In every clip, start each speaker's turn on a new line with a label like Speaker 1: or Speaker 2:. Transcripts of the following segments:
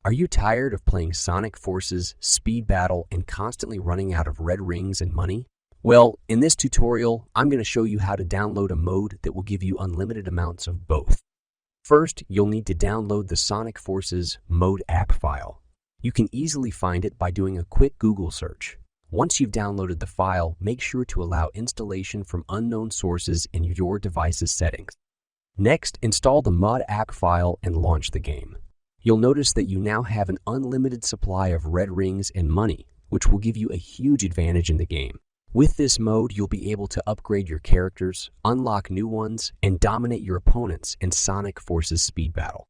Speaker 1: Are you tired of playing Sonic Forces, Speed Battle, and constantly running out of red rings and money? Well, in this tutorial, I'm going to show you how to download a mode that will give you unlimited amounts of both. First, you'll need to download the Sonic Forces mode app file. You can easily find it by doing a quick Google search. Once you've downloaded the file, make sure to allow installation from unknown sources in your device's settings. Next, install the mod app file and launch the game. You'll notice that you now have an unlimited supply of red rings and money, which will give you a huge advantage in the game. With this mode, you'll be able to upgrade your characters, unlock new ones, and dominate your opponents in Sonic Forces Speed Battle.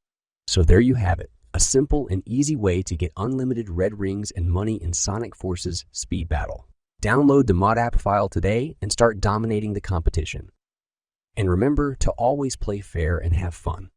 Speaker 1: So there you have it, a simple and easy way to get unlimited red rings and money in Sonic Forces Speed Battle. Download the mod app file today and start dominating the competition. And remember to always play fair and have fun.